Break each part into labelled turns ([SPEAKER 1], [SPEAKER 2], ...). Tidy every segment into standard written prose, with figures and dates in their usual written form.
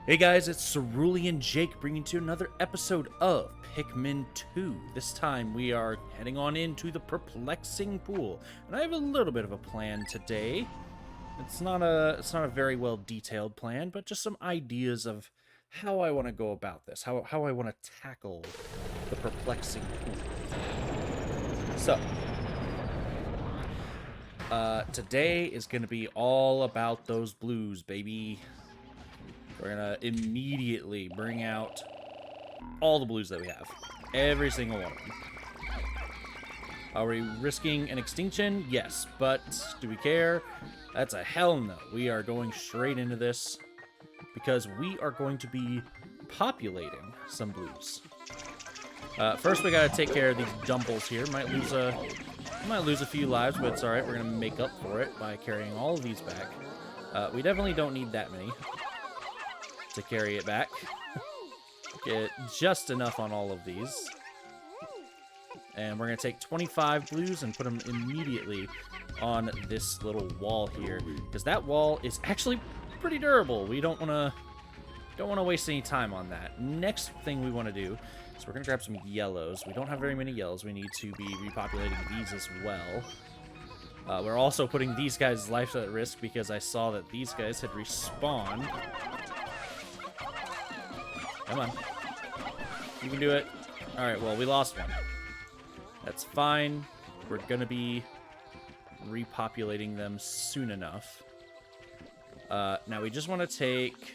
[SPEAKER 1] Hey guys, it's Cerulean Jake bringing to you another episode of Pikmin 2. This time we are heading on into the Perplexing Pool, and I have a little bit of a plan today. It's not a very well detailed plan, but just some ideas of how I want to go about this, how I want to tackle the Perplexing Pool. So, today is going to be all about those blues, baby. We're gonna immediately bring out all the blues that we have. Every single one of them. Are we risking an extinction? Yes, but do we care? That's a hell no. We are going straight into this because we are going to be populating some blues. First, we gotta take care of these dumbles here. Might lose a few lives, but it's alright. We're gonna make up for it by carrying all of these back. We definitely don't need that many to carry it back. Get just enough on all of these. And we're going to take 25 blues and put them immediately on this little wall here, because that wall is actually pretty durable. We don't want to waste any time on that. Next thing we want to do is we're going to grab some yellows. We don't have very many yellows. We need to be repopulating these as well. We're also putting these guys' lives at risk because I saw that these guys had respawned. Come on. You can do it. Alright, well, we lost one. That's fine. We're going to be repopulating them soon enough. Now, we just want to take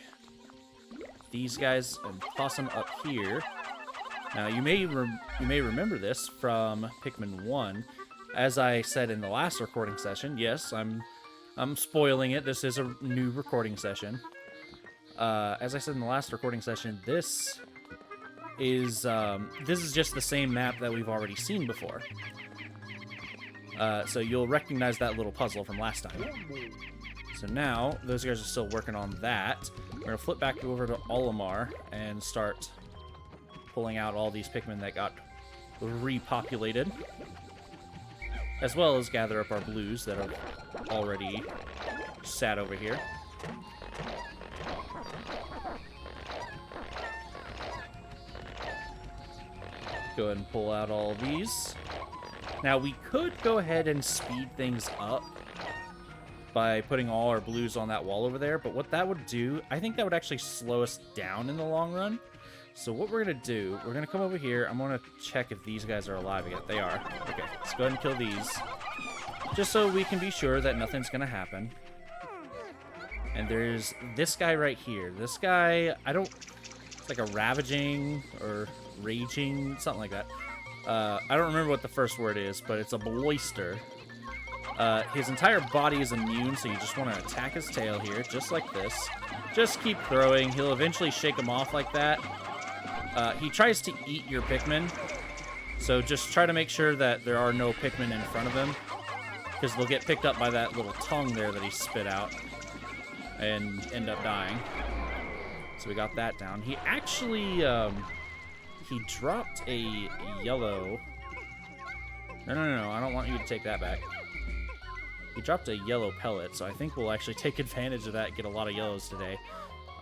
[SPEAKER 1] these guys and toss them up here. Now, you may remember this from Pikmin 1. As I said in the last recording session, yes, I'm spoiling it. This is a new recording session. As I said in the last recording session, this is just the same map that we've already seen before. So you'll recognize that little puzzle from last time. So now, those guys are still working on that. We're going to flip back over to Olimar and start pulling out all these Pikmin that got repopulated. As well as gather up our blues that have already sat over here. Go ahead and pull out all of these. Now, we could go ahead and speed things up by putting all our blues on that wall over there, but what that would do, I think that would actually slow us down in the long run. So what we're going to do, we're going to come over here. I'm going to check if these guys are alive again. They are. Okay, let's go ahead and kill these. Just so we can be sure that nothing's going to happen. And there's this guy right here. This guy, it's like a ravaging or raging, something like that. I don't remember what the first word is, but it's a Bloister. His entire body is immune, so you just want to attack his tail here, just like this. Just keep throwing. He'll eventually shake him off like that. He tries to eat your Pikmin, so just try to make sure that there are no Pikmin in front of him, because they'll get picked up by that little tongue there that he spit out and end up dying. So we got that down. He actually, he dropped a yellow... No, I don't want you to take that back. He dropped a yellow pellet, so I think we'll actually take advantage of that and get a lot of yellows today.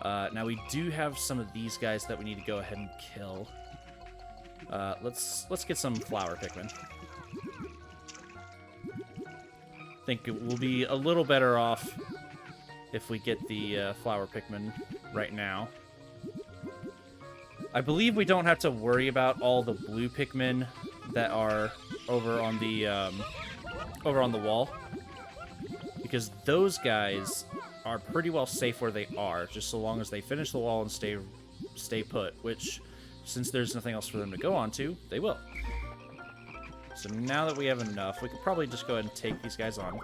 [SPEAKER 1] Now, we do have some of these guys that we need to go ahead and kill. Let's get some flower Pikmin. I think we'll be a little better off if we get the flower Pikmin right now. I believe we don't have to worry about all the blue Pikmin that are over on the wall, because those guys are pretty well safe where they are, just so long as they finish the wall and stay put, which, since there's nothing else for them to go on to, they will. So now that we have enough, we could probably just go ahead and take these guys on.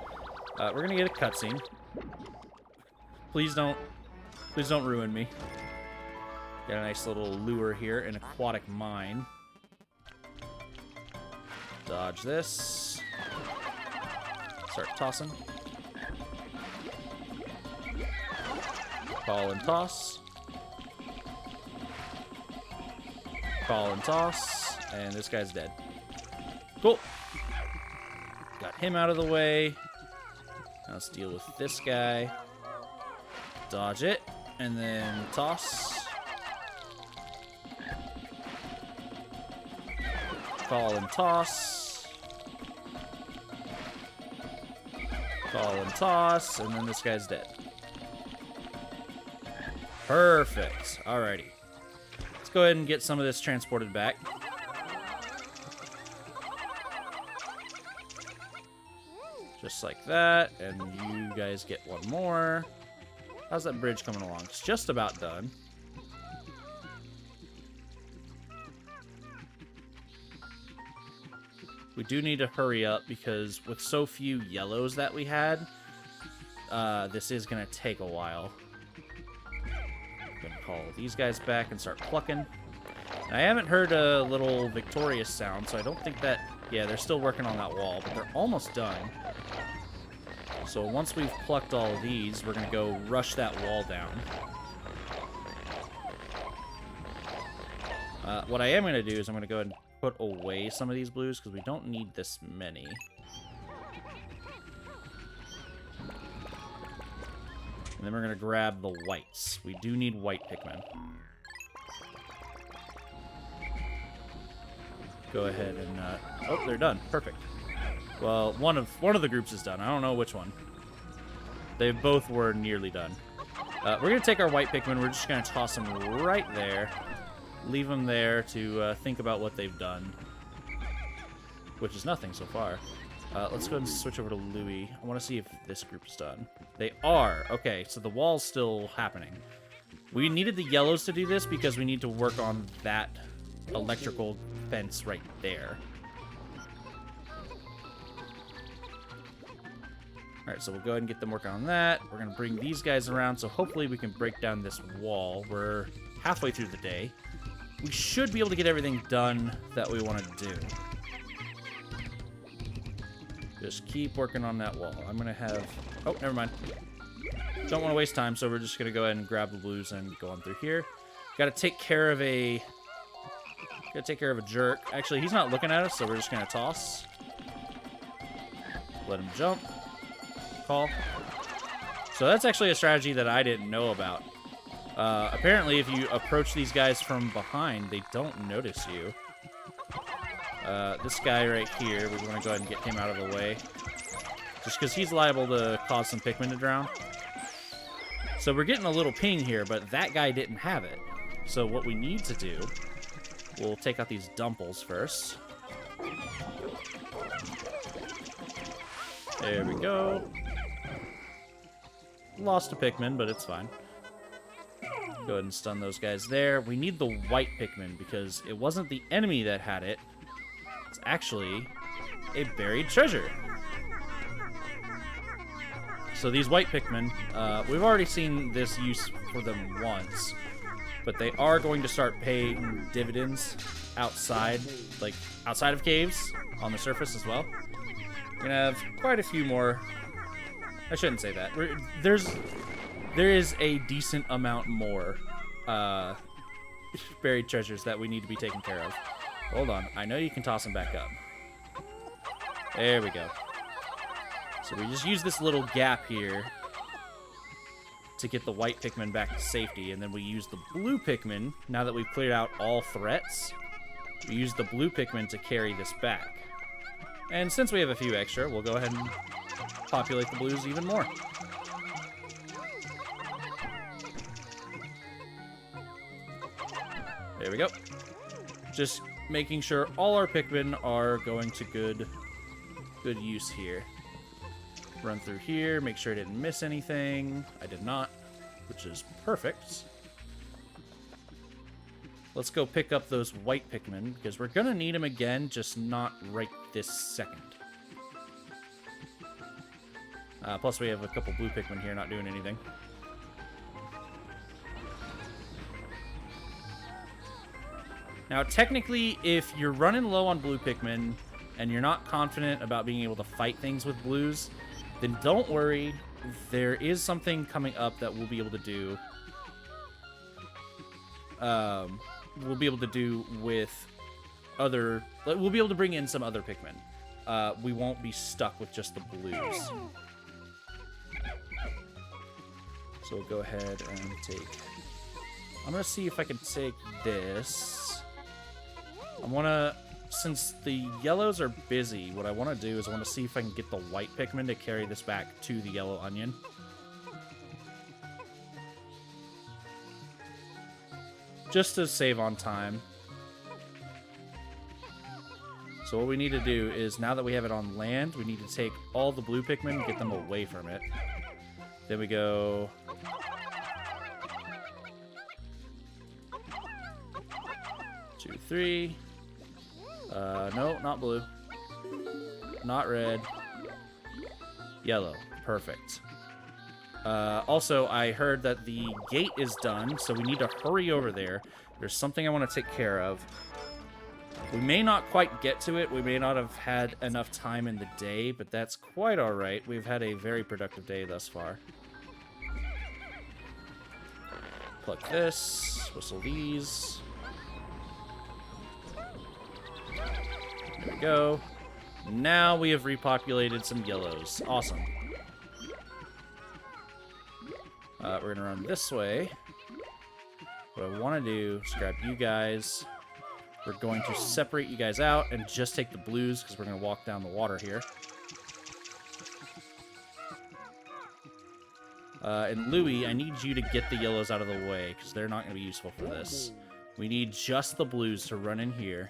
[SPEAKER 1] We're gonna get a cutscene. Please don't ruin me. Got a nice little lure here, an aquatic mine. Dodge this. Start tossing. Call and toss. Call and toss. And this guy's dead. Cool. Got him out of the way. Now let's deal with this guy. Dodge it. And then toss. Call and toss. Call and toss. And then this guy's dead. Perfect. Alrighty. Let's go ahead and get some of this transported back. Just like that. And you guys get one more. How's that bridge coming along? It's just about done. We do need to hurry up because with so few yellows that we had, this is going to take a while. I'm going to call these guys back and start plucking. I haven't heard a little victorious sound, so I don't think that... Yeah, they're still working on that wall, but they're almost done. So once we've plucked all of these, we're going to go rush that wall down. What I am going to do is I'm going to go ahead and put away some of these blues because we don't need this many. And then we're going to grab the whites. We do need white Pikmin. Go ahead and... oh, they're done. Perfect. Well, one of the groups is done. I don't know which one. They both were nearly done. We're going to take our white Pikmin. We're just going to toss them right there. Leave them there to think about what they've done. Which is nothing so far. Let's go ahead and switch over to Louie. I want to see if this group is done. They are. Okay, so the wall's still happening. We needed the yellows to do this because we need to work on that electrical fence right there. Alright, so we'll go ahead and get them working on that. We're going to bring these guys around, so hopefully we can break down this wall. We're halfway through the day. We should be able to get everything done that we want to do. Just keep working on that wall. I'm going to have... Oh, never mind. Don't want to waste time, so we're just going to go ahead and grab the blues and go on through here. Got to take care of a... Got to take care of a jerk. Actually, he's not looking at us, so we're just going to toss. Let him jump. Call. So that's actually a strategy that I didn't know about. Apparently, if you approach these guys from behind, they don't notice you. This guy right here, we want to go ahead and get him out of the way. Just because he's liable to cause some Pikmin to drown. So we're getting a little ping here, but that guy didn't have it. So what we need to do, we'll take out these dumples first. There we go. Lost a Pikmin, but it's fine. Go ahead and stun those guys there. We need the white Pikmin because it wasn't the enemy that had it. It's actually a buried treasure. So these white Pikmin, we've already seen this use for them once, but they are going to start paying dividends outside, like outside of caves, on the surface as well. We're gonna have quite a few more. I shouldn't say that. There is a decent amount more buried treasures that we need to be taken care of. Hold on. I know you can toss them back up. There we go. So we just use this little gap here to get the white Pikmin back to safety, and then we use the blue Pikmin, now that we've cleared out all threats, we use the blue Pikmin to carry this back. And since we have a few extra, we'll go ahead and populate the blues even more. There we go. Just making sure all our Pikmin are going to good use here. Run through here, make sure I didn't miss anything. I did not, which is perfect. Let's go pick up those white Pikmin, because we're going to need them again, just not right this second. Plus we have a couple blue Pikmin here not doing anything. Now, technically, if you're running low on blue Pikmin, and you're not confident about being able to fight things with blues, then don't worry. There is something coming up that we'll be able to do. We'll be able to do with other... We'll be able to bring in some other Pikmin. We won't be stuck with just the blues. So we'll go ahead and take... I'm going to see if I can take this. I want to... Since the yellows are busy, what I want to do is I want to see if I can get the white Pikmin to carry this back to the yellow onion. Just to save on time. So what we need to do is, now that we have it on land, we need to take all the blue Pikmin and get them away from it. Then we go... 2, 3... no, not blue. Not red. Yellow. Perfect. Also, I heard that the gate is done, so we need to hurry over there. There's something I want to take care of. We may not quite get to it. We may not have had enough time in the day, but that's quite alright. We've had a very productive day thus far. Pluck this. Whistle these. There we go. Now we have repopulated some yellows. Awesome. We're going to run this way. What I want to do is grab you guys. We're going to separate you guys out and just take the blues because we're going to walk down the water here. And Louie, I need you to get the yellows out of the way because they're not going to be useful for this. We need just the blues to run in here.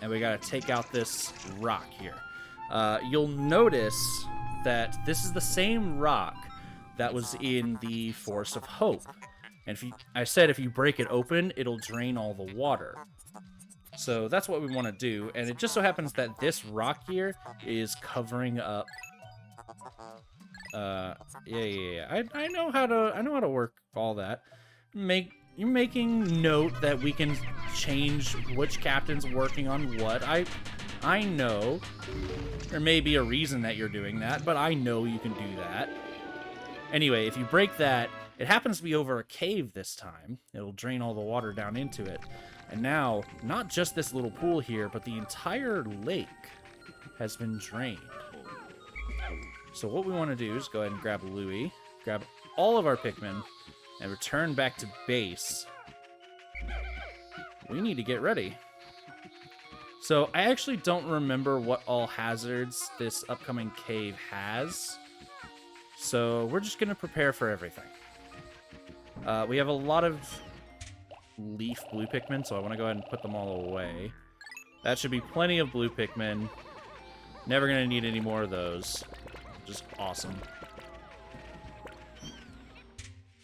[SPEAKER 1] And we got to take out this rock here. You'll notice that this is the same rock that was in the Forest of Hope. And I said if you break it open, it'll drain all the water. So that's what we want to do. And it just so happens that this rock here is covering up. Yeah. I know how to work all that. You're making note that we can change which captain's working on what. I know there may be a reason that you're doing that, but I know you can do that. Anyway, if you break that, it happens to be over a cave this time. It'll drain all the water down into it. And now, not just this little pool here, but the entire lake has been drained. So what we want to do is go ahead and grab Louie, grab all of our Pikmin, and return back to base. We need to get ready. So I actually don't remember what all hazards this upcoming cave has. So we're just going to prepare for everything. We have a lot of leaf blue Pikmin, so I want to go ahead and put them all away. That should be plenty of blue Pikmin. Never going to need any more of those. Just awesome.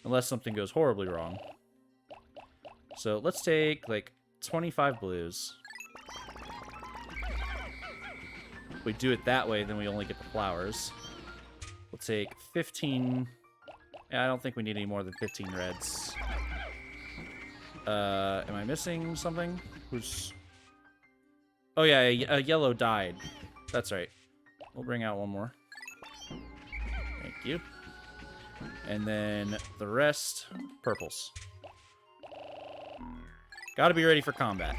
[SPEAKER 1] Unless something goes horribly wrong. So let's take, like, 25 blues. If we do it that way, then we only get the flowers. We'll take 15... Yeah, I don't think we need any more than 15 reds. Am I missing something? Who's... Oh yeah, a yellow died. That's right. We'll bring out one more. Thank you. And then the rest, purples. Gotta be ready for combat.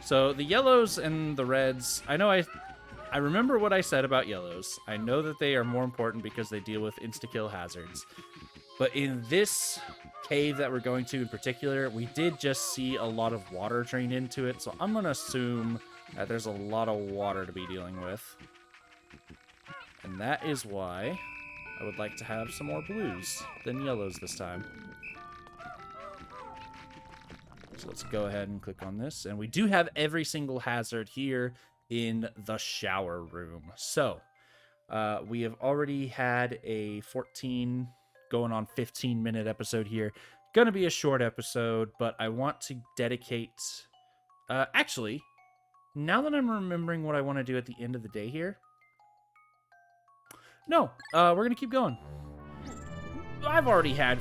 [SPEAKER 1] So the yellows and the reds, I know I remember what I said about yellows. I know that they are more important because they deal with insta-kill hazards. But in this cave that we're going to in particular, we did just see a lot of water drain into it. So I'm going to assume that there's a lot of water to be dealing with. And that is why I would like to have some more blues than yellows this time. So let's go ahead and click on this. And we do have every single hazard here in the shower room. So we have already had a 14 going on 15-minute episode here. Gonna be a short episode, but I want to dedicate... actually, now that I'm remembering what I want to do at the end of the day here... No, we're gonna keep going. I've already had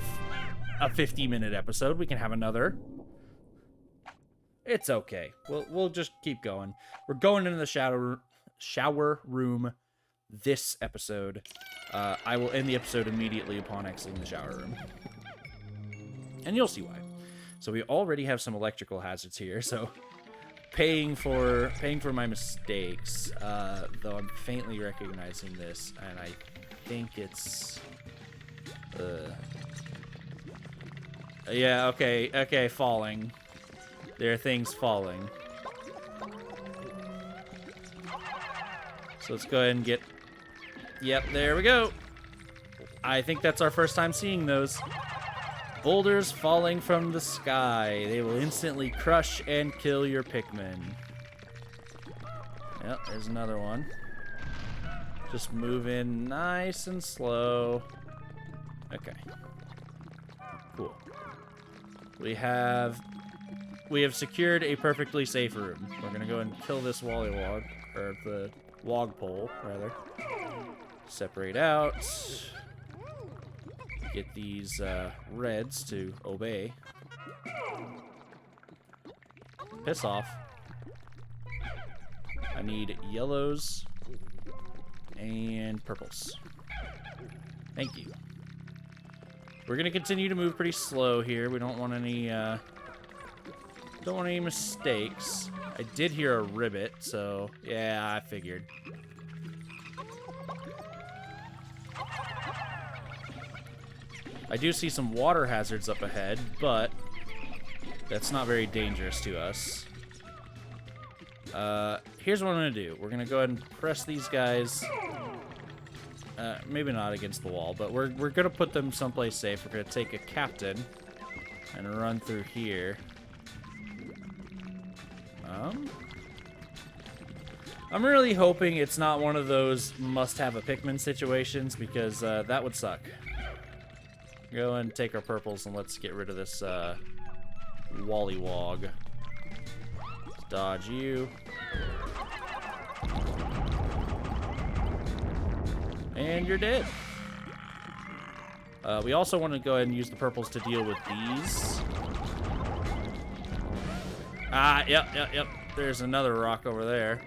[SPEAKER 1] a 50-minute episode. We can have another. It's okay. We'll just keep going. We're going into the shower room this episode. I will end the episode immediately upon exiting the shower room. And you'll see why. So we already have some electrical hazards here, so paying for my mistakes, though I'm faintly recognizing this, and I think it's yeah, okay, falling. There are things falling. So let's go ahead and get... Yep, there we go. I think that's our first time seeing those. Boulders falling from the sky. They will instantly crush and kill your Pikmin. Yep, there's another one. Just move in nice and slow. Okay. Cool. We have secured a perfectly safe room. We're gonna go and kill this Wollywog, or the Wogpole, rather. Separate out. Get these reds to obey. Piss off. I need yellows and purples. Thank you. We're gonna continue to move pretty slow here. We don't want any mistakes. I did hear a ribbit, so yeah, I figured. I do see some water hazards up ahead, but that's not very dangerous to us. Here's what I'm going to do. We're going to go ahead and press these guys. Maybe not against the wall, but we're going to put them someplace safe. We're going to take a captain and run through here. I'm really hoping it's not one of those must-have a Pikmin situations, because that would suck. Go and take our purples and let's get rid of this Wollywog. Dodge you. And you're dead. We also want to go ahead and use the purples to deal with these. Ah, yep. There's another rock over there.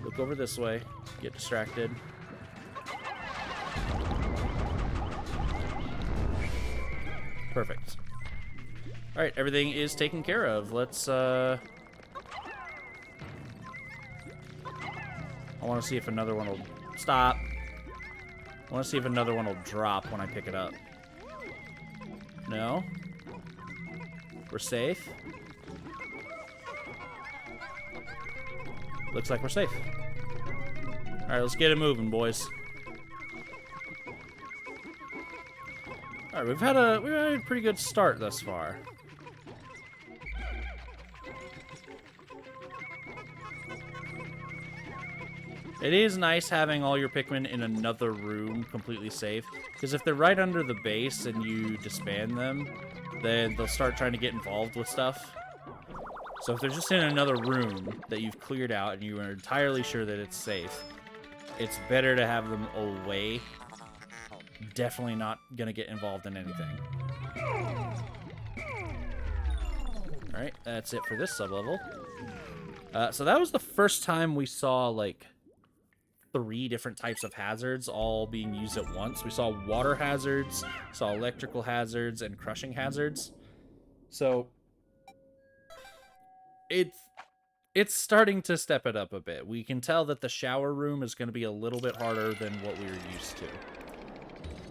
[SPEAKER 1] Look over this way. Get distracted. Perfect. Alright, everything is taken care of. Let's, I want to see if another one will... Stop. I want to see if another one will drop when I pick it up. No? We're safe? Looks like we're safe. Alright, let's get it moving, boys. Alright, we've had a pretty good start thus far. It is nice having all your Pikmin in another room completely safe, because if they're right under the base and you disband them, then they'll start trying to get involved with stuff. So if they're just in another room that you've cleared out and you are entirely sure that it's safe, it's better to have them away. Definitely not gonna get involved in anything. Alright, that's it for this sublevel. So that was the first time we saw, like, 3 different types of hazards all being used at once. We saw water hazards, saw electrical hazards, and crushing hazards. So it's starting to step it up a bit. We can tell that the shower room is going to be a little bit harder than what we were used to.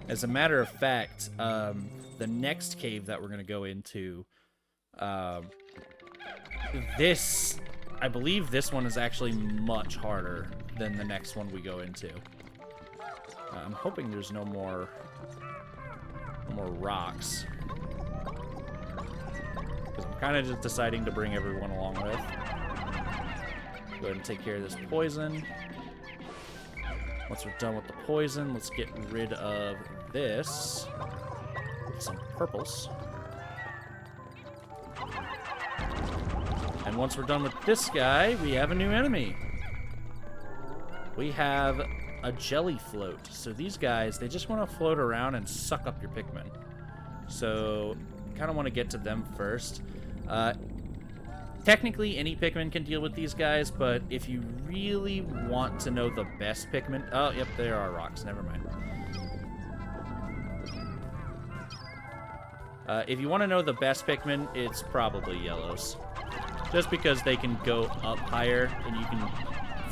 [SPEAKER 1] As a matter of fact, the next cave that we're going to go into, I believe this one is actually much harder than the next one we go into. I'm hoping there's no more rocks. Because I'm kind of just deciding to bring everyone along with. Go ahead and take care of this poison. Once we're done with the poison, let's get rid of this with some purples. And once we're done with this guy, we have a new enemy. We have a jelly float. So these guys, they just want to float around and suck up your Pikmin. So kind of want to get to them first. Technically, any Pikmin can deal with these guys, but if you really want to know the best Pikmin... Oh, yep, there are rocks. Never mind. If you want to know the best Pikmin, it's probably yellows. Just because they can go up higher and you can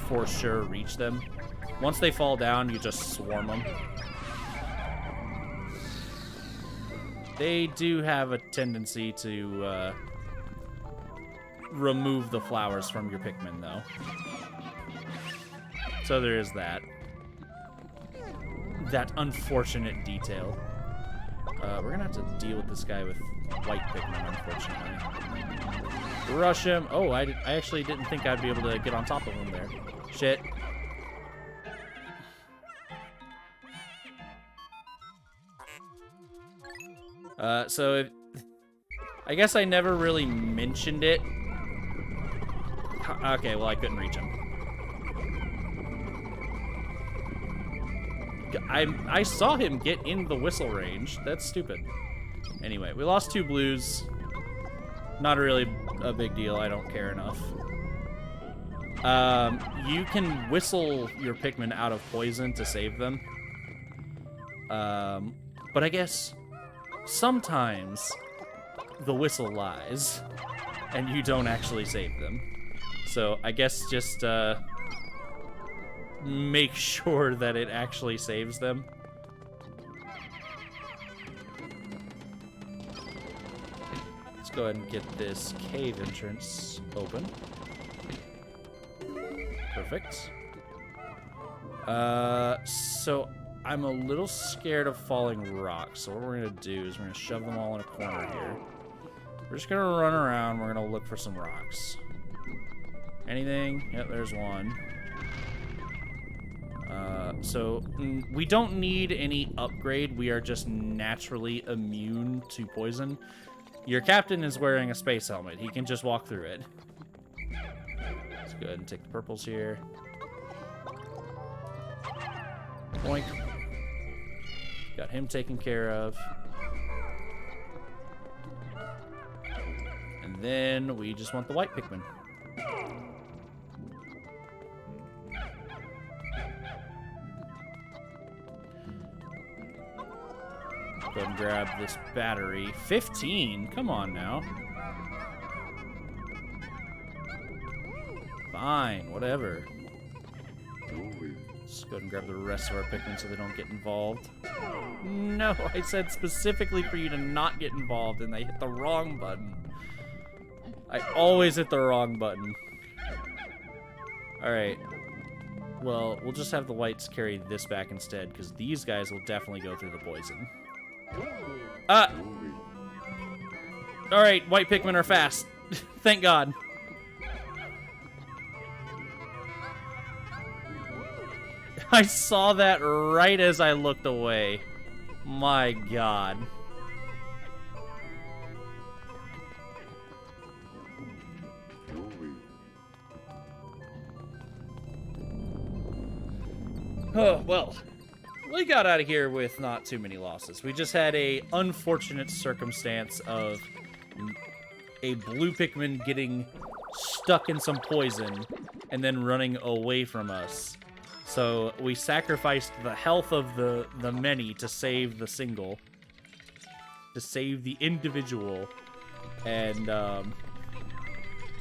[SPEAKER 1] for sure reach them. Once they fall down, you just swarm them. They do have a tendency to remove the flowers from your Pikmin, though. So there is that. That unfortunate detail. We're gonna have to deal with this guy with white Pikmin, unfortunately. Rush him. Oh, I actually didn't think I'd be able to get on top of him there. Shit. I guess I never really mentioned it. Okay, well, I couldn't reach him. I saw him get in the whistle range. That's stupid. Anyway, we lost 2 blues. Not really a big deal. I don't care enough. You can whistle your Pikmin out of poison to save them. But I guess sometimes the whistle lies and you don't actually save them. So I guess just make sure that it actually saves them. Let's go ahead and get this cave entrance open. Perfect. So I'm a little scared of falling rocks. So what we're gonna do is we're gonna shove them all in a corner here. We're just gonna run around. We're gonna look for some rocks. Anything? Yep, there's one. So we don't need any upgrade. We are just naturally immune to poison. Your captain is wearing a space helmet. He can just walk through it. Let's go ahead and take the purples here. Boink. Got him taken care of. And then we just want the white Pikmin. Go ahead and grab this battery. 15? Come on now. Fine, whatever. Let's go ahead and grab the rest of our Pikmin so they don't get involved. No, I said specifically for you to not get involved, and I hit the wrong button. I always hit the wrong button. Alright. Well, we'll just have the whites carry this back instead, because these guys will definitely go through the poison. Alright, white Pikmin are fast. Thank God. I saw that right as I looked away. My God. Oh, well. We got out of here with not too many losses. We just had a unfortunate circumstance of a blue Pikmin getting stuck in some poison and then running away from us. So we sacrificed the health of the many to save the single. To save the individual. And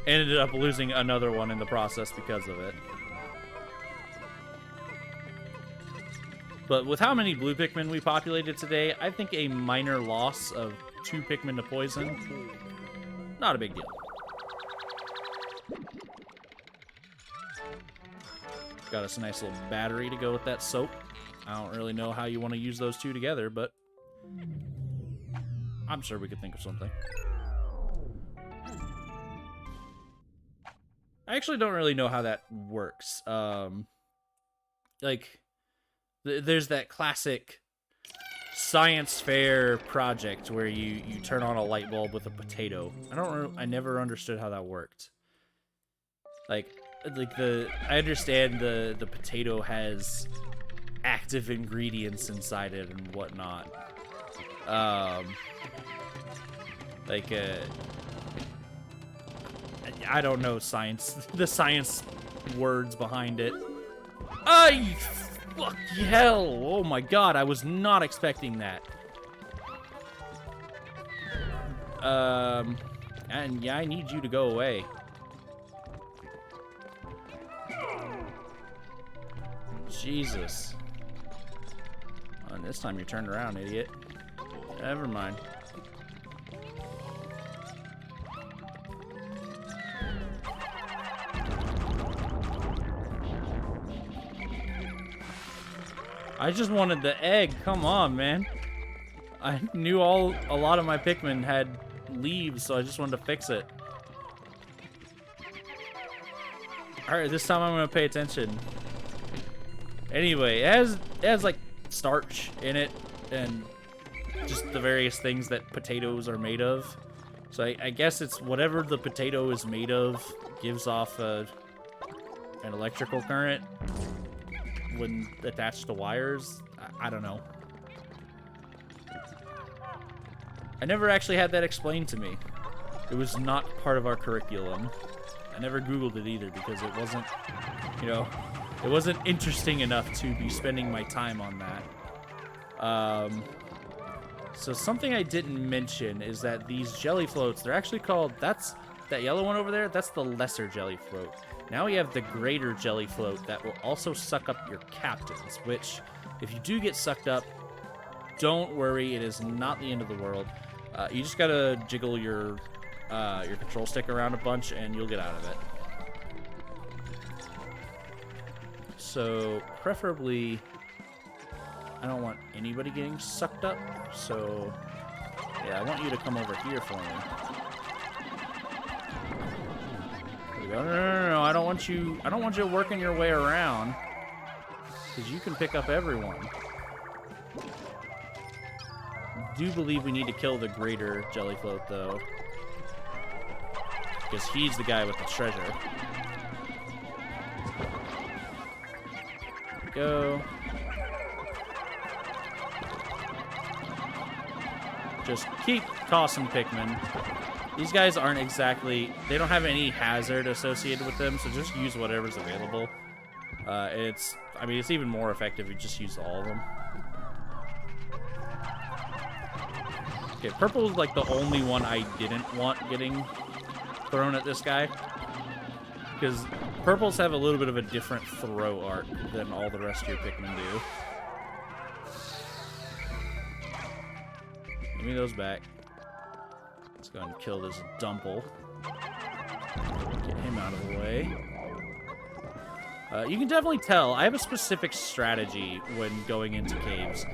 [SPEAKER 1] ended up losing another one in the process because of it. But with how many blue Pikmin we populated today, I think a minor loss of 2 Pikmin to poison, not a big deal. Got us a nice little battery to go with that soap. I don't really know how you want to use those two together, but I'm sure we could think of something. I actually don't really know how that works. There's that classic science fair project where you turn on a light bulb with a potato. I never understood how that worked. I understand the potato has active ingredients inside it and whatnot. I don't know the science words behind it. Fuck hell! Oh my God, I was not expecting that. And yeah, I need you to go away. Jesus. Oh, and this time you're turned around, idiot. Never mind. I just wanted the egg. Come on, man. I knew a lot of my Pikmin had leaves, so I just wanted to fix it. Alright, this time I'm gonna pay attention. Anyway, it has like starch in it and just the various things that potatoes are made of. So I guess it's whatever the potato is made of gives off an electrical current when attached to wires. I don't know. I never actually had that explained to me. It was not part of our curriculum. I never Googled it either because it wasn't, you know, it wasn't interesting enough to be spending my time on that. So something I didn't mention is that these jelly floats, they're actually called, that yellow one over there, that's the lesser jelly float. Now we have the greater jelly float that will also suck up your captains, which, if you do get sucked up, don't worry, it is not the end of the world. You just gotta jiggle your control stick around a bunch and you'll get out of it. So, preferably, I don't want anybody getting sucked up, so yeah, I want you to come over here for me. There we go. No, I don't want you working your way around, because you can pick up everyone. I do believe we need to kill the greater jelly float, though, because he's the guy with the treasure. There we go. Just keep tossing Pikmin. These guys aren't exactly, they don't have any hazard associated with them, so just use whatever's available. It's even more effective if you just use all of them. Okay, purple is like the only one I didn't want getting thrown at this guy, because purples have a little bit of a different throw arc than all the rest of your Pikmin do. Give me those back. Let's go ahead and kill this Dumple. Get him out of the way. You can definitely tell I have a specific strategy when going into caves.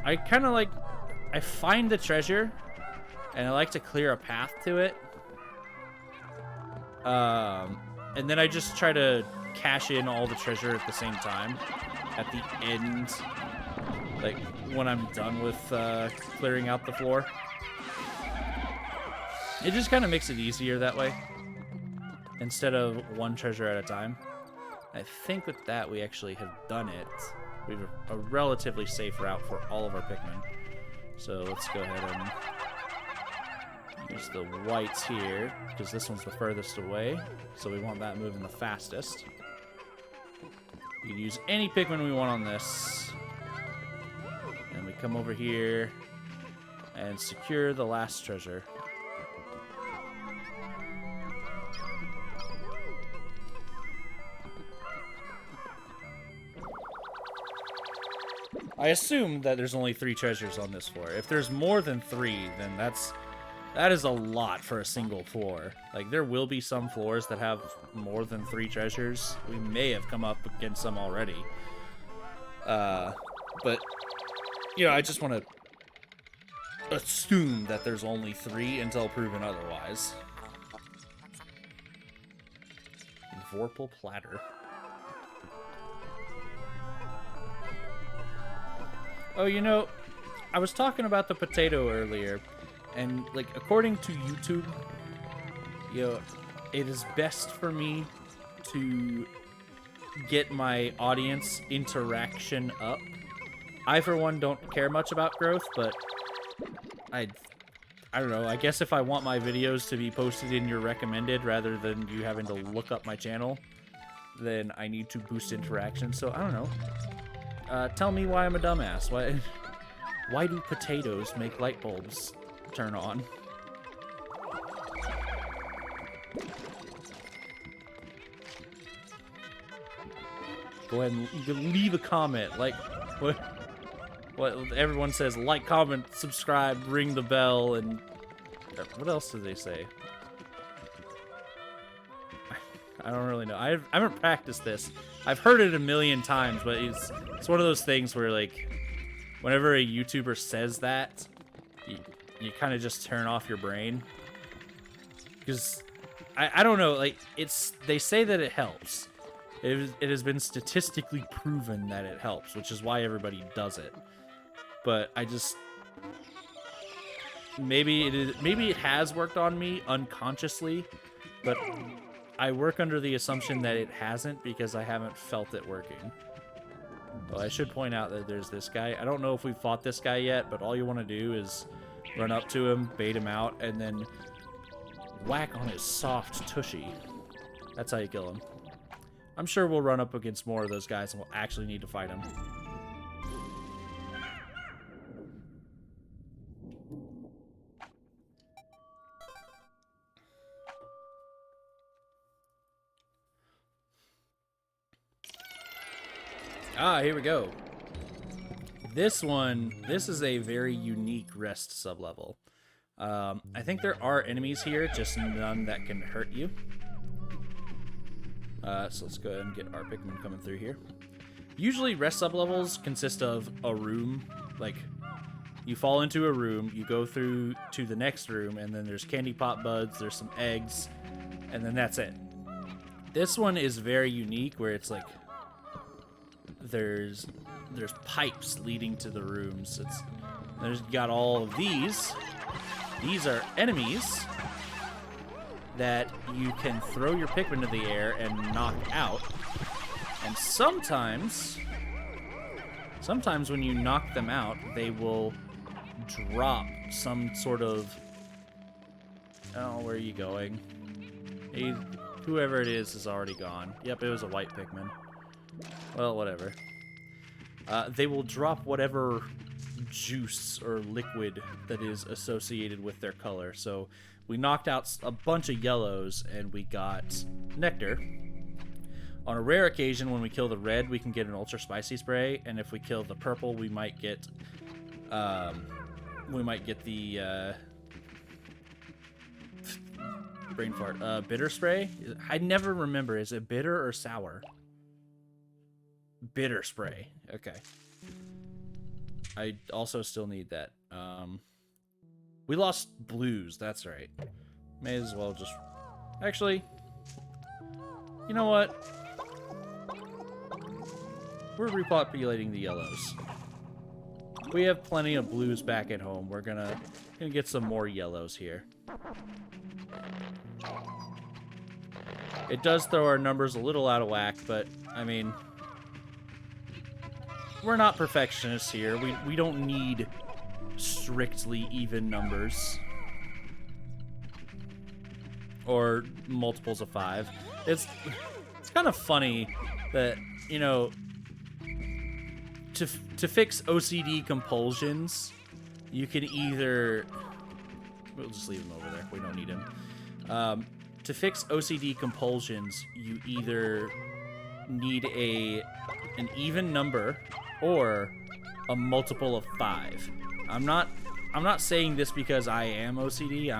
[SPEAKER 1] I find the treasure, and I like to clear a path to it. And then I just try to cash in all the treasure at the same time. At the end, like when I'm done with clearing out the floor. It just kind of makes it easier that way, instead of one treasure at a time. I think with that we actually have done it. We have a relatively safe route for all of our Pikmin. So let's go ahead and use the whites here, because this one's the furthest away. So we want that moving the fastest. We can use any Pikmin we want on this. And we come over here and secure the last treasure. I assume that there's only 3 treasures on this floor. If there's more than 3, then that is a lot for a single floor. Like, there will be some floors that have more than 3 treasures. We may have come up against some already. But, you know, I just want to assume that there's only 3 until proven otherwise. Vorpal platter. Oh, you know, I was talking about the potato earlier, and, like, according to YouTube, you know, it is best for me to get my audience interaction up. I, for one, don't care much about growth, but I don't know, I guess if I want my videos to be posted in your recommended rather than you having to look up my channel, then I need to boost interaction, so I don't know. Tell me why I'm a dumbass. Why do potatoes make light bulbs turn on? Go ahead and leave a comment. Like, what everyone says, like, comment, subscribe, ring the bell, and what else do they say? I don't really know. I haven't practiced this. I've heard it a million times, but it's one of those things where, like, whenever a YouTuber says that, you kind of just turn off your brain. Because, I don't know, like, they say that it helps. It has been statistically proven that it helps, which is why everybody does it. But I just... Maybe it has worked on me unconsciously, but I work under the assumption that it hasn't because I haven't felt it working. Well, I should point out that there's this guy. I don't know if we've fought this guy yet, but all you want to do is run up to him, bait him out, and then whack on his soft tushy. That's how you kill him. I'm sure we'll run up against more of those guys and we'll actually need to fight him. Ah, here we go. This is a very unique rest sublevel. I think there are enemies here, just none that can hurt you. So let's go ahead and get our Pikmin coming through here. Usually rest sublevels consist of a room, like you fall into a room, you go through to the next room, and then there's candy pop buds, there's some eggs, and then that's it. This one is very unique where it's like there's pipes leading to the rooms. There's got all of these. These are enemies that you can throw your Pikmin into the air and knock out. And sometimes when you knock them out, they will drop some sort of... Oh, where are you going? Whoever it is already gone. Yep, it was a white Pikmin. Well, whatever. They will drop whatever juice or liquid that is associated with their color. So we knocked out a bunch of yellows and we got nectar. On a rare occasion, when we kill the red, we can get an ultra spicy spray, and if we kill the purple, we might get the brain fart, bitter spray. I never remember. Is it bitter or sour? Bitter spray. Okay. I also still need that. We lost blues. That's right. May as well just... Actually, you know what? We're repopulating the yellows. We have plenty of blues back at home. We're gonna get some more yellows here. It does throw our numbers a little out of whack, but, I mean... We're not perfectionists here. We don't need strictly even numbers. Or multiples of 5. It's kind of funny that, you know, to fix OCD compulsions, you can either... We'll just leave him over there. We don't need him. To fix OCD compulsions, you either need an even number or a multiple of 5. I'm not saying this because I am OCD.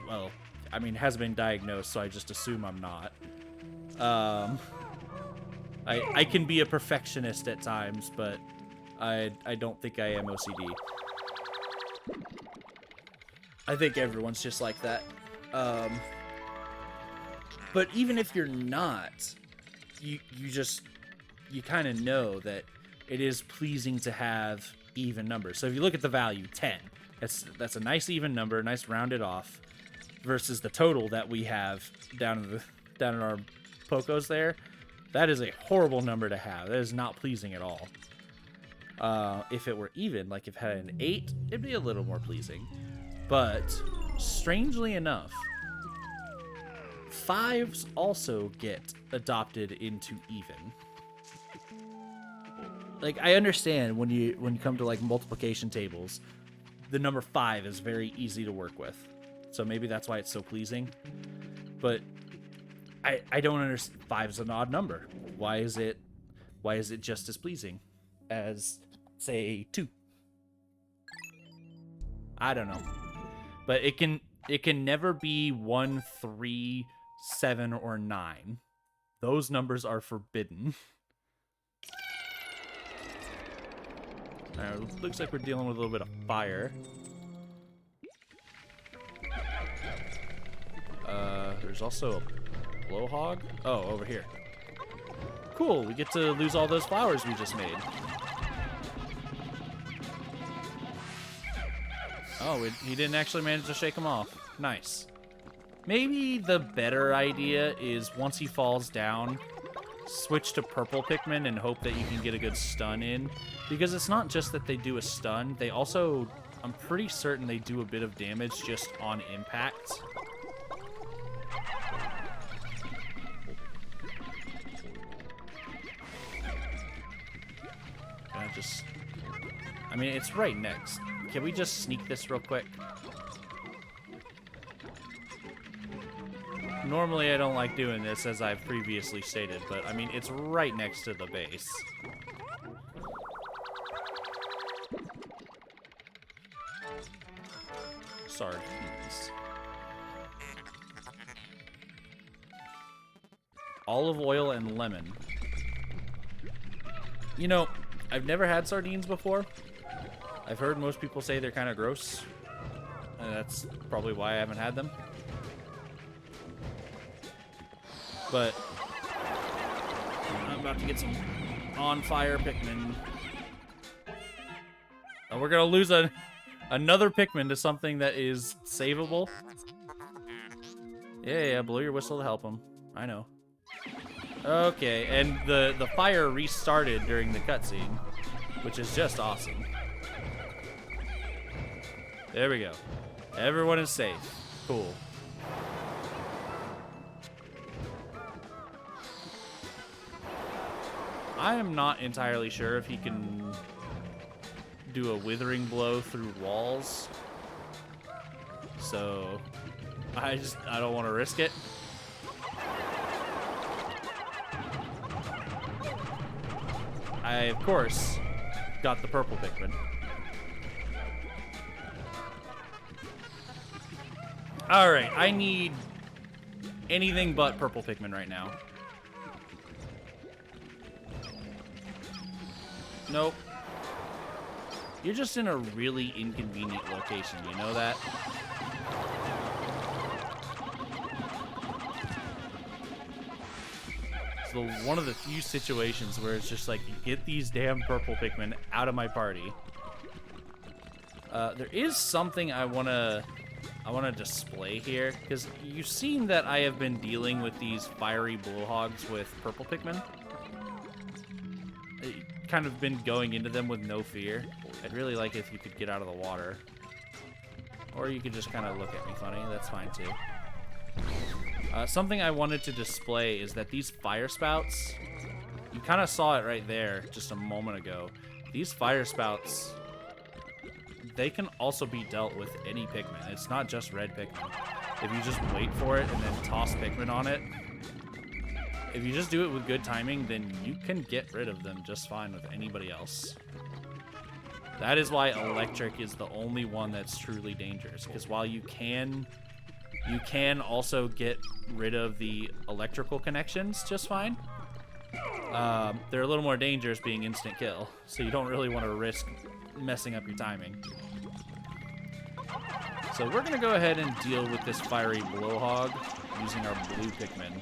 [SPEAKER 1] Well, I mean, it hasn't been diagnosed, so I just assume I'm not. I can be a perfectionist at times, but I don't think I am OCD. I think everyone's just like that. But even if you're not, you kind of know that it is pleasing to have even numbers. So if you look at the value 10, that's a nice even number, nice rounded off, versus the total that we have down in our Pocos there. That is a horrible number to have. That is not pleasing at all. If it were even, like if it had an 8, it'd be a little more pleasing. But strangely enough, 5s also get adopted into even. Like, I understand when you come to like multiplication tables, the number 5 is very easy to work with. So maybe that's why it's so pleasing. But I don't understand. 5's an odd number. Why is it just as pleasing as, say, 2? I don't know. But it can never be 1, 3, 7, or 9. Those numbers are forbidden. Alright, looks like we're dealing with a little bit of fire. There's also a blowhog. Oh, over here. Cool, we get to lose all those flowers we just made. Oh, he didn't actually manage to shake them off. Nice. Maybe the better idea is once he falls down, switch to purple Pikmin and hope that you can get a good stun in. Because it's not just that they do a stun, they also, I'm pretty certain they do a bit of damage just on impact. I mean, it's right next. Can we just sneak this real quick? Normally, I don't like doing this, as I've previously stated, but, I mean, it's right next to the base. Sardines. Olive oil and lemon. You know, I've never had sardines before. I've heard most people say they're kind of gross. And that's probably why I haven't had them. But I'm about to get some on-fire Pikmin. And we're going to lose another Pikmin to something that is savable. Yeah, blow your whistle to help him. I know. Okay, and the fire restarted during the cutscene, which is just awesome. There we go. Everyone is safe. Cool. I am not entirely sure if he can do a withering blow through walls. So I don't want to risk it. I, of course, got the purple Pikmin. Alright, I need anything but purple Pikmin right now. Nope. You're just in a really inconvenient location, you know that? So one of the few situations where it's just like, get these damn purple Pikmin out of my party. There is something I wanna display here, because you've seen that I have been dealing with these fiery blowhogs with purple Pikmin. Kind of been going into them with no fear. I'd really like if you could get out of the water. Or you could just kind of look at me funny. That's fine too. Something I wanted to display is that these fire spouts, you kind of saw it right there just a moment ago. These fire spouts, they can also be dealt with any Pikmin. It's not just red Pikmin. If you just wait for it and then toss Pikmin on it, if you just do it with good timing, then you can get rid of them just fine with anybody else. That is why electric is the only one that's truly dangerous, because while you can also get rid of the electrical connections just fine, they're a little more dangerous being instant kill, so you don't really want to risk messing up your timing. So we're going to go ahead and deal with this fiery blowhog using our blue Pikmin,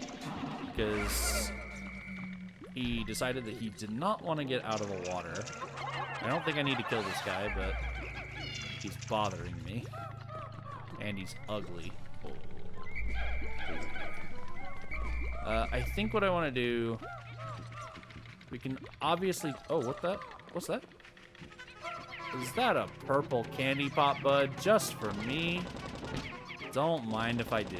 [SPEAKER 1] because he decided that he did not want to get out of the water. I don't think I need to kill this guy, but he's bothering me. And he's ugly. I think what I want to do... We can obviously... Oh, what's that? Is that a purple candy pop, bud? Just for me? Don't mind if I do.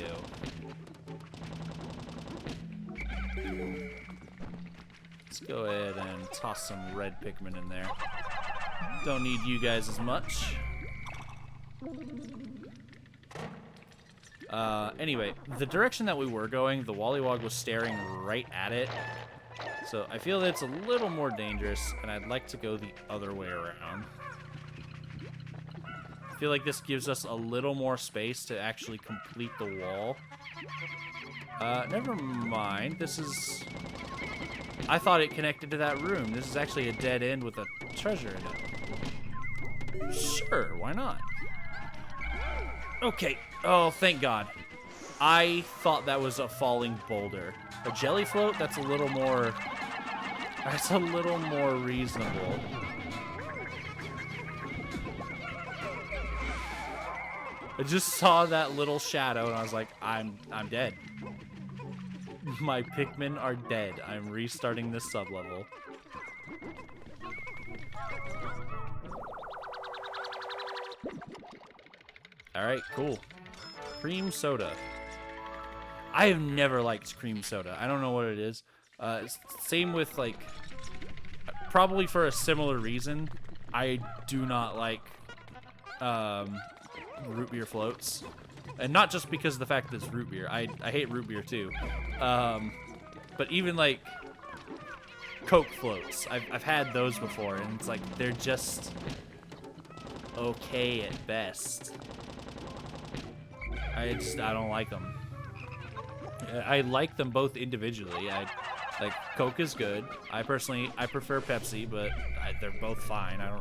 [SPEAKER 1] Let's go ahead and toss some red Pikmin in there. Don't need you guys as much. Anyway, the direction that we were going, the Wollywog was staring right at it. So I feel that it's a little more dangerous, and I'd like to go the other way around. I feel like this gives us a little more space to actually complete the wall. Never mind. This is... I thought it connected to that room. This is actually a dead end with a treasure in it. Sure, why not? Okay. Oh, thank God. I thought that was a falling boulder. A jelly float? That's a little more... That's a little more reasonable. I just saw that little shadow and I was like, I'm dead. My Pikmin are dead. I'm restarting this sublevel. Alright, cool. Cream soda. I have never liked cream soda. I don't know what it is. Same with, like, probably for a similar reason, I do not like root beer floats. And not just because of the fact that it's root beer. I hate root beer too. But even like Coke floats, I've had those before, and it's like they're just okay at best. I don't like them. I like them both individually. Like Coke is good. I prefer Pepsi, but they're both fine. I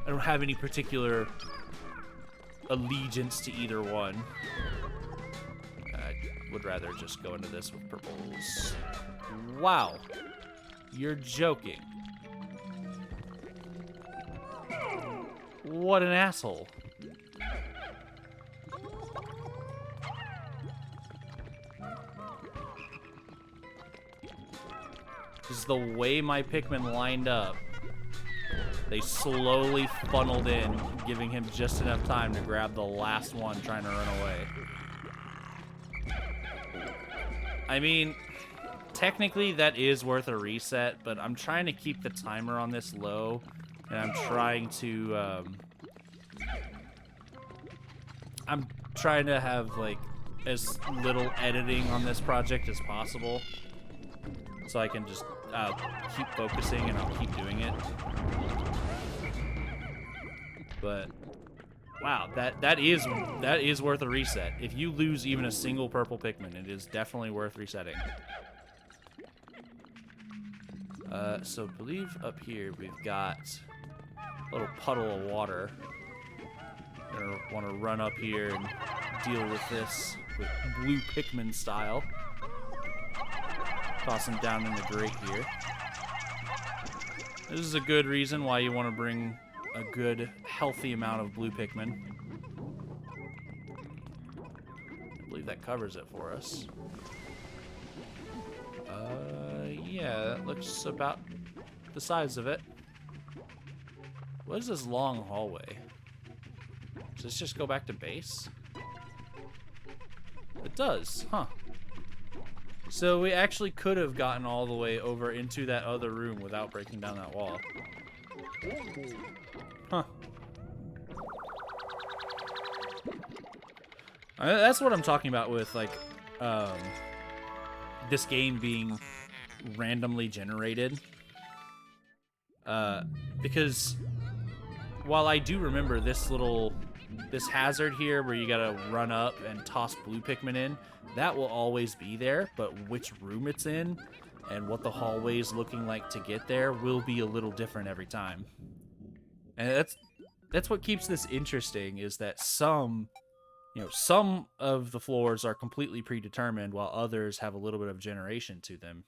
[SPEAKER 1] don't have any particular allegiance to either one. I would rather just go into this with purples. Wow. You're joking. What an asshole. Just the way my Pikmin lined up. They slowly funneled in, giving him just enough time to grab the last one trying to run away. I mean, technically that is worth a reset, but I'm trying to keep the timer on this low, and I'm trying to, I'm trying to have, like, as little editing on this project as possible, so I can just keep focusing and I'll keep doing it. But wow, that is worth a reset. If you lose even a single purple Pikmin, it is definitely worth resetting. So I believe up here we've got a little puddle of water. Gonna want to run up here and deal with this with blue Pikmin style. Toss him down in the grate here. This is a good reason why you want to bring a good, healthy amount of blue Pikmin. I believe that covers it for us. Yeah, that looks about the size of it. What is this long hallway? Does this just go back to base? It does, huh? So we actually could have gotten all the way over into that other room without breaking down that wall. Huh. That's what I'm talking about with, like, this game being randomly generated. Because while I do remember this hazard here where you gotta run up and toss blue Pikmin in, that will always be there, but which room it's in and what the hallway is looking like to get there will be a little different every time. And that's what keeps this interesting, is that some of the floors are completely predetermined while others have a little bit of generation to them.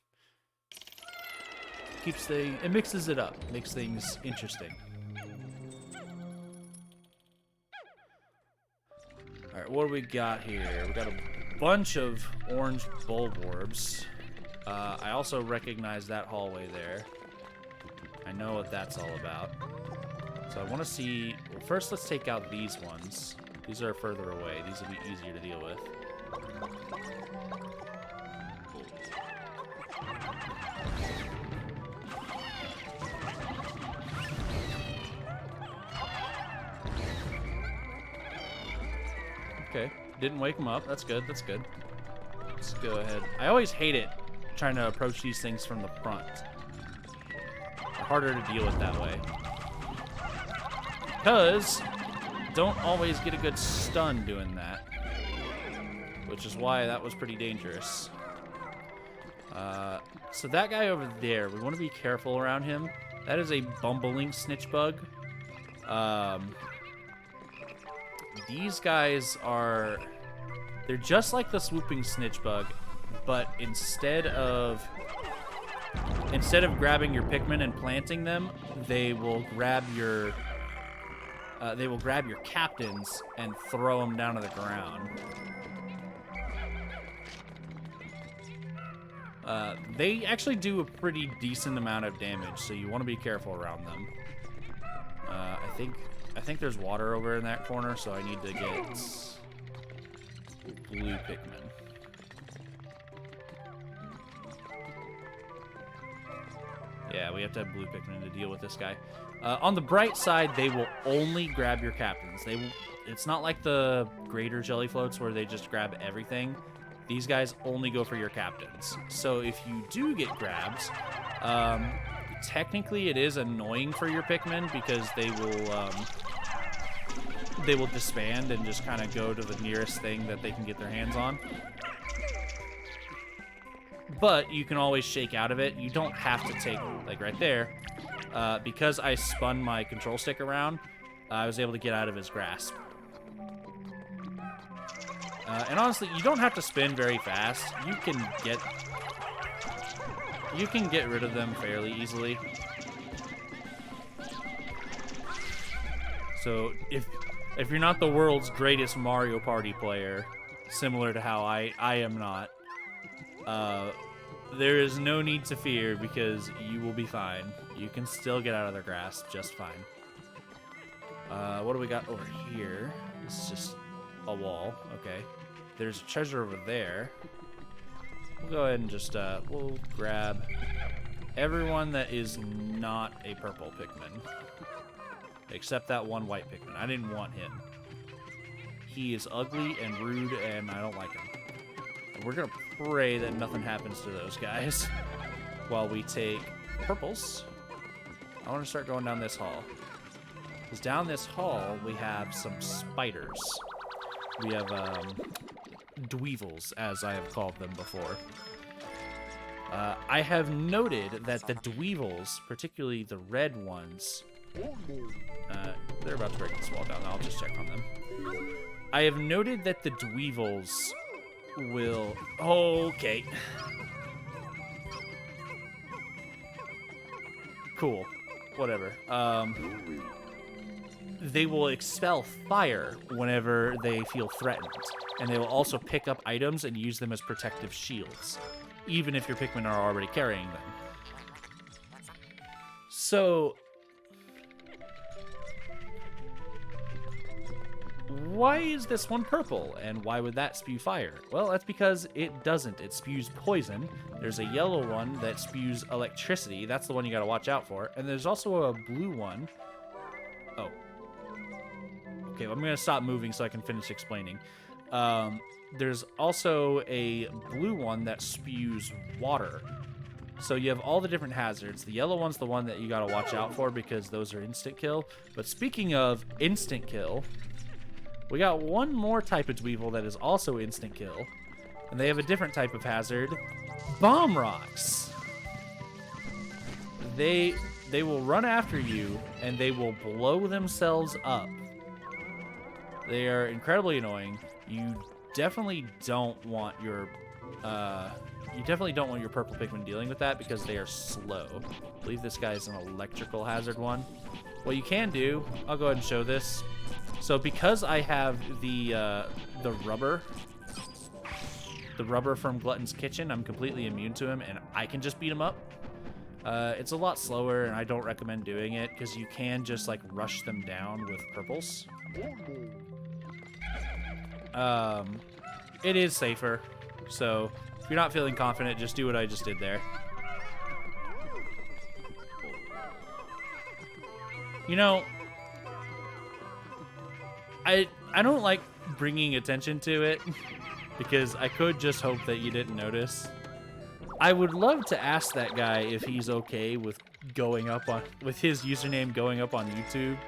[SPEAKER 1] It mixes it up, makes things interesting. Alright, what do we got here? We got a bunch of orange bulborbs. I also recognize that hallway there. I know what that's all about. So I want to see... Well, first let's take out these ones. These are further away. These will be easier to deal with. Okay. Didn't wake him up. That's good. That's good. Let's go ahead. I always hate it trying to approach these things from the front. They're harder to deal with that way. Because don't always get a good stun doing that. Which is why that was pretty dangerous. So that guy over there, we want to be careful around him. That is a bumbling snitch bug. These guys are... They're just like the swooping snitch bug, but instead of grabbing your Pikmin and planting them, they will grab your captains and throw them down to the ground. They actually do a pretty decent amount of damage, so you want to be careful around them. I think there's water over in that corner, so I need to get blue Pikmin. Yeah, we have to have blue Pikmin to deal with this guy. On the bright side, they will only grab your captains. It's not like the greater jelly floats where they just grab everything. These guys only go for your captains. So if you do get grabs, technically it is annoying for your Pikmin because they will disband and just kind of go to the nearest thing that they can get their hands on. But you can always shake out of it. You don't have to take, like right there, because I spun my control stick around, I was able to get out of his grasp. And honestly, you don't have to spin very fast. You can get rid of them fairly easily. So if you're not the world's greatest Mario Party player, similar to how I am not, there is no need to fear because you will be fine. You can still get out of their grasp just fine. What do we got over here? This is just a wall. Okay. There's treasure over there. We'll go ahead and just, we'll grab everyone that is not a purple Pikmin. Except that one white Pikmin. I didn't want him. He is ugly and rude, and I don't like him. And we're gonna pray that nothing happens to those guys while we take purples. I want to start going down this hall. Because down this hall, we have some spiders. We have, dweevils, as I have called them before. I have noted that the dweevils, particularly the red ones, they're about to break this wall down. I'll just check on them. I have noted that the dweevils will... Okay. Cool. Whatever. They will expel fire whenever they feel threatened. And they will also pick up items and use them as protective shields, even if your Pikmin are already carrying them. So, why is this one purple, and why would that spew fire? Well, that's because it doesn't. It spews poison. There's a yellow one that spews electricity. That's the one you gotta watch out for. And there's also a blue one. Oh. Okay, well, I'm gonna stop moving so I can finish explaining. There's also a blue one that spews water. So you have all the different hazards. The yellow one's the one that you gotta watch out for because those are instant kill. But speaking of instant kill, we got one more type of dweevil that is also instant kill. And they have a different type of hazard. Bomb rocks! They will run after you, and they will blow themselves up. They are incredibly annoying. You definitely don't want your purple Pikmin dealing with that because they are slow. I believe this guy is an electrical hazard one. What you can do, I'll go ahead and show this. So because I have the rubber from Glutton's Kitchen, I'm completely immune to him, and I can just beat him up. It's a lot slower, and I don't recommend doing it because you can just like rush them down with purples. It is safer, so if you're not feeling confident, just do what I just did there. You know, I don't like bringing attention to it because I could just hope that you didn't notice. I would love to ask that guy if he's okay with going up on, with his username going up on YouTube.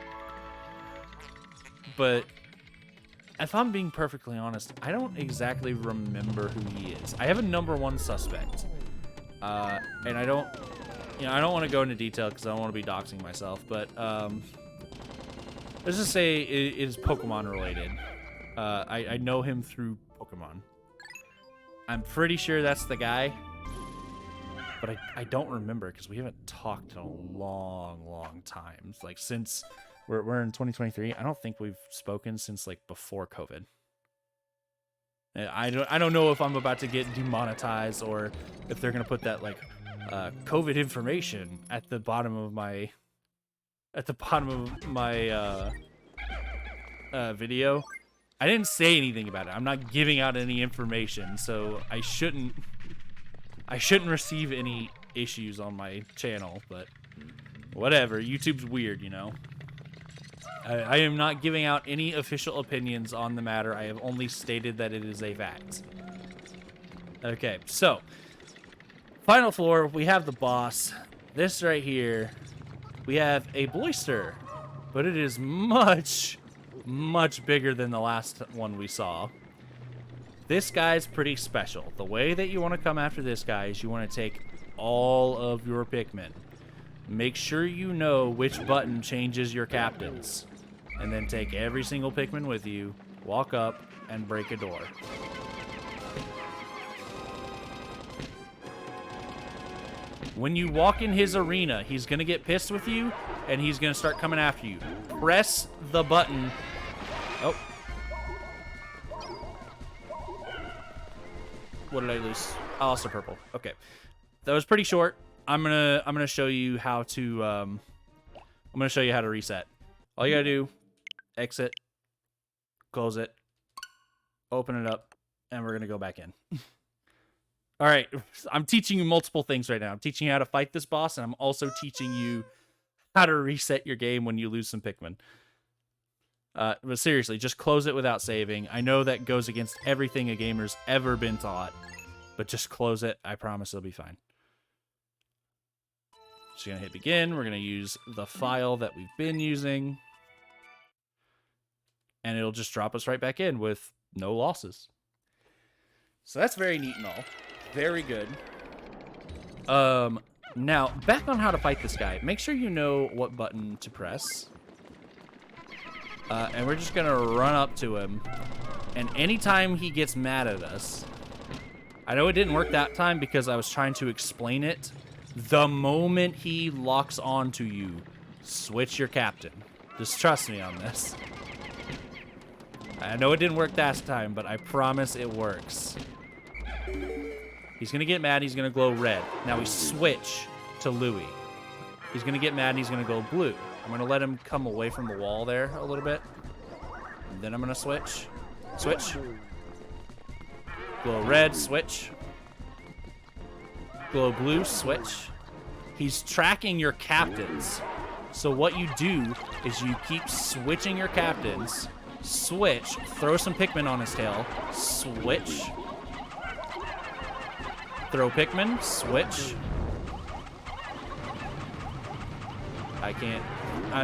[SPEAKER 1] But if I'm being perfectly honest, I don't exactly remember who he is. I have a #1 suspect. And I don't, I don't want to go into detail because I don't want to be doxing myself, but let's just say it is Pokemon related. I know him through Pokemon. I'm pretty sure that's the guy, but I don't remember because we haven't talked in a long time. Like since we're in 2023, I don't think we've spoken since like before COVID. I don't know if I'm about to get demonetized or if they're gonna put that like COVID information at the bottom of my video. I didn't say anything about it. I'm not giving out any information, so I shouldn't receive any issues on my channel. But whatever, YouTube's weird, you know. I am not giving out any official opinions on the matter. I have only stated that it is a fact. Okay, so final floor, we have the boss. This right here, we have a Bloister, but it is much bigger than the last one we saw. This guy's pretty special. The way that you want to come after this guy is you want to take all of your Pikmin. Make sure you know which button changes your captains. And then take every single Pikmin with you, walk up, and break a door. When you walk in his arena, he's going to get pissed with you, and he's going to start coming after you. Press the button. Oh. What did I lose? I lost a purple. Okay. That was pretty short. I'm gonna show you how to I'm gonna show you how to reset. All you gotta do, exit, close it, open it up, and we're gonna go back in. All right, I'm teaching you multiple things right now. I'm teaching you how to fight this boss, and I'm also teaching you how to reset your game when you lose some Pikmin. But seriously, just close it without saving. I know that goes against everything a gamer's ever been taught, but just close it. I promise it'll be fine. Just gonna hit begin. We're gonna use the file that we've been using, and it'll just drop us right back in with no losses. So that's very neat and all. Very good. Now, back on how to fight this guy. Make sure you know what button to press. And we're just gonna run up to him. And anytime he gets mad at us... I know it didn't work that time because I was trying to explain it. The moment he locks onto you, switch your captain. Just trust me on this. I know it didn't work that time, but I promise it works. He's gonna get mad, he's gonna glow red. Now we switch to Louie. He's gonna get mad and he's gonna go blue. I'm gonna let him come away from the wall there a little bit. And then I'm gonna switch. Switch. Glow red, switch. Glow blue, switch. He's tracking your captains. So what you do is you keep switching your captains. Switch, throw some Pikmin on his tail. Switch. Throw Pikmin, switch. I can't.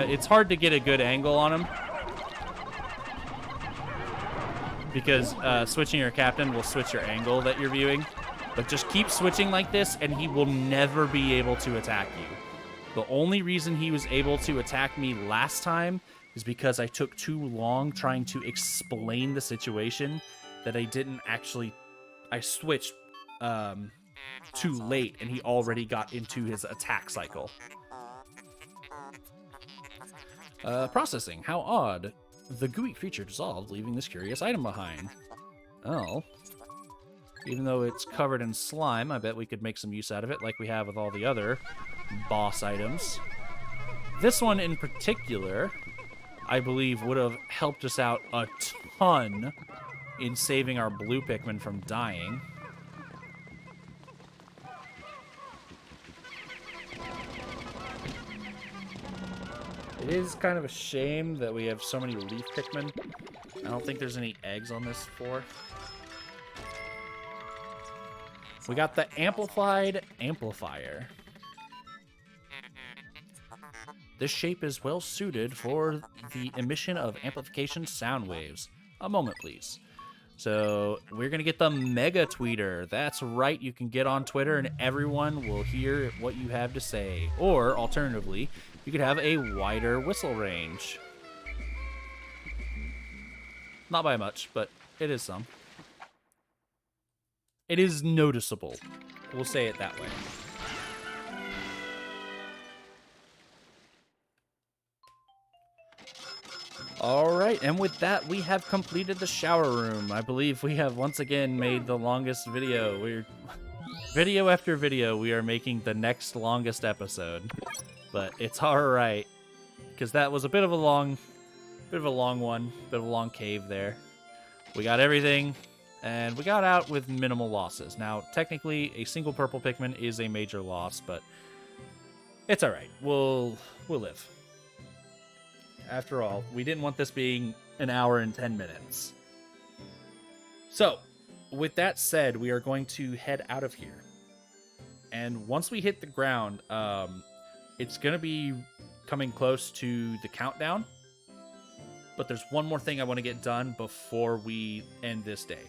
[SPEAKER 1] It's hard to get a good angle on him. Because switching your captain will switch your angle that you're viewing. But just keep switching like this, and he will never be able to attack you. The only reason he was able to attack me last time is because I took too long trying to explain the situation that I didn't actually... I switched too late, and he already got into his attack cycle. Processing. How odd. The gooey creature dissolved, leaving this curious item behind. Oh. Even though it's covered in slime, I bet we could make some use out of it, like we have with all the other boss items. This one in particular, I believe, would have helped us out a ton in saving our blue Pikmin from dying. It is kind of a shame that we have so many leaf Pikmin I don't think there's any eggs on this floor. We got the amplified amplifier. This shape is well suited for the emission of amplification sound waves. A moment, please. So we're going to get the Mega Tweeter. That's right, you can get on Twitter and everyone will hear what you have to say. Or, alternatively, you could have a wider whistle range. Not by much, but it is some. It is noticeable. We'll say it that way. Alright, and with that, we have completed the shower room. I believe we have once again made the longest video. Video after video, we are making the next longest episode. But it's alright, because that was a bit of a long one, bit of a long cave there. We got everything, and we got out with minimal losses. Now, technically, a single purple Pikmin is a major loss, but it's alright. We'll live. After all, we didn't want this being an hour and 10 minutes. So, with that said, we are going to head out of here. And once we hit the ground, it's going to be coming close to the countdown. But there's one more thing I want to get done before we end this day.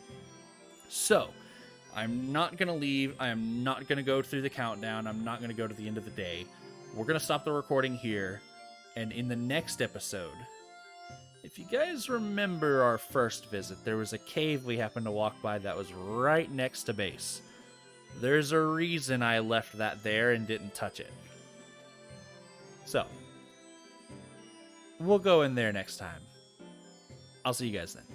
[SPEAKER 1] So, I'm not going to leave. I am not going to go through the countdown. I'm not going to go to the end of the day. We're going to stop the recording here. And in the next episode, if you guys remember our first visit, there was a cave we happened to walk by that was right next to base. There's a reason I left that there and didn't touch it. So, we'll go in there next time. I'll see you guys then.